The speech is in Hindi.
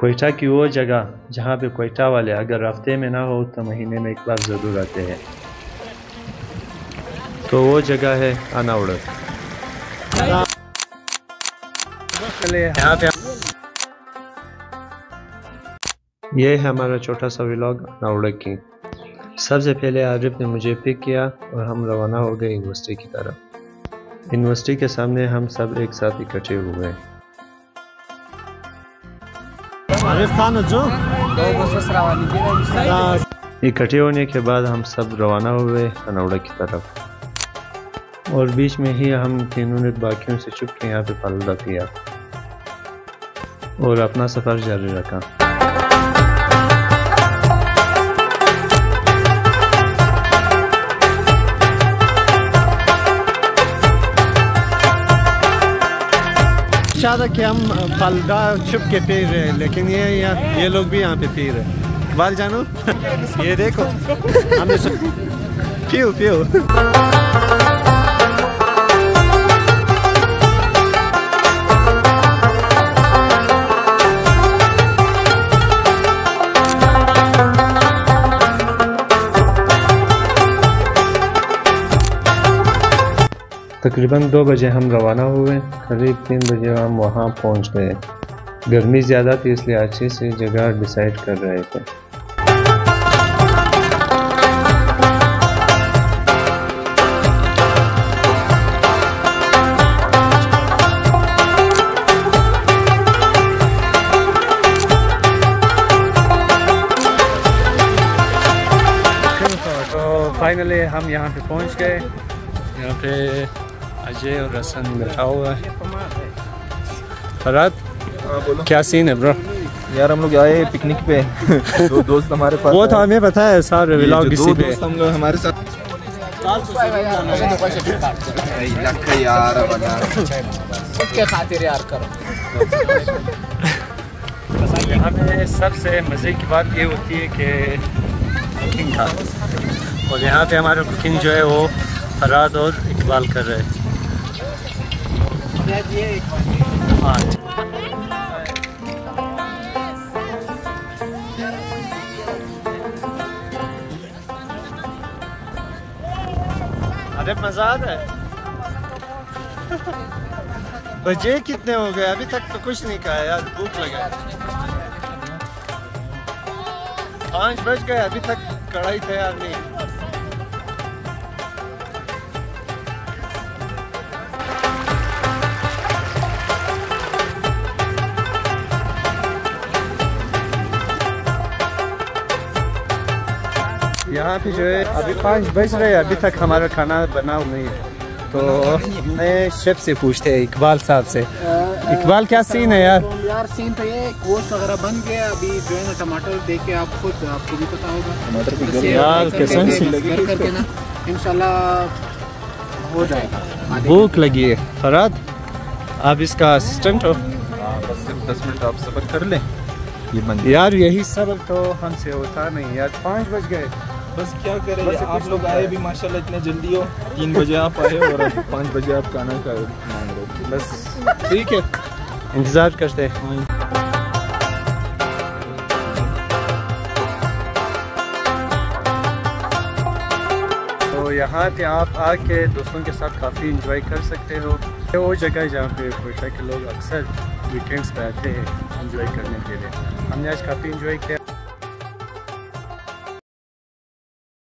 कोयटा की वो जगह जहाँ पे कोयटा वाले अगर हफ्ते में ना हो तो महीने में एक बार ज़रूर आते हैं, तो वो जगह है अनावड़क। यहाँ पे ये है हमारा छोटा सा व्लॉग अनावड़क की। सबसे पहले आरिफ ने मुझे पिक किया और हम रवाना हो गए यूनिवर्सिटी की तरफ। यूनिवर्सिटी के सामने हम सब एक साथ इकट्ठे हुए। इकट्ठे होने के बाद हम सब रवाना हुए अनावड़क की तरफ और बीच में ही हम तीनों ने बाकियों से छुप के यहाँ पे फालूदा किया और अपना सफ़र जारी रखा। शायद कि हम फालूदा छुप के पी रहे हैं, लेकिन ये लोग भी यहाँ पे पी रहे हैं। बाल जानो ये देखो हमने पियो पियो। तकरीबन 2 बजे हम रवाना हुए। करीब 3 बजे हम वहाँ पहुँच गए। गर्मी ज़्यादा थी इसलिए अच्छे से जगह डिसाइड कर रहे थे। तो फाइनली हम यहाँ पे पहुँच गए। यहाँ पे अजय और रसन बैठा हुआ है। फरहाद क्या सीन है ब्रो? यार हम लोग आए पिकनिक पे। दो दोस्त हमारे पास, वो तो हमें पता है सारे व्लॉग इसी पे। हम लोग हमारे साथ यार बना उसके खातिर यार करो। यहाँ पे सबसे मज़े की बात ये होती है कि कुकिंग था, और यहाँ पे हमारा कुकिंग जो है वो फरहाद और इकबाल कर रहे हैं। अरे मजा आ रहा है। बजे कितने हो गए? अभी तक तो कुछ नहीं कहा यार, भूख लगा। 5 बज गए, अभी तक कढ़ाई तैयार नहीं। यहाँ पे जो है अभी 5 बज रहे हैं, अभी तक हमारा खाना बना नहीं है। तो मैं शेफ से पूछते हैं, इकबाल साहब से। इकबाल क्या सीन है यार? यार सीन तो ये गोश्त वगैरह बन गया, अभी जो है ना टमाटर देख के आपको भी पता होगा टमाटर यार कसम से करके ना इंशाल्लाह हो जाएगा। भूख लगी है। फरहाद आप इसका असिस्टेंट हो? बस सिर्फ 10 मिनट आप सब्र कर लें, ये बन यार यही सब्र तो हमसे होता नहीं यार। 5 बज गए, बस क्या करें। आप लोग आए भी माशाल्लाह इतने जल्दी हो। 3 बजे आप आए और 5 बजे आप खाना का मांग रहे हो। बस ठीक है, इंतज़ार करते हैं। तो यहाँ पे आप आके दोस्तों के साथ काफ़ी इंजॉय कर सकते हो। वो जगह जहाँ पे कोयटा के लोग अक्सर वीकेंड्स पे आते हैं इंजॉय करने के लिए। हमने आज काफ़ी इंजॉय किया।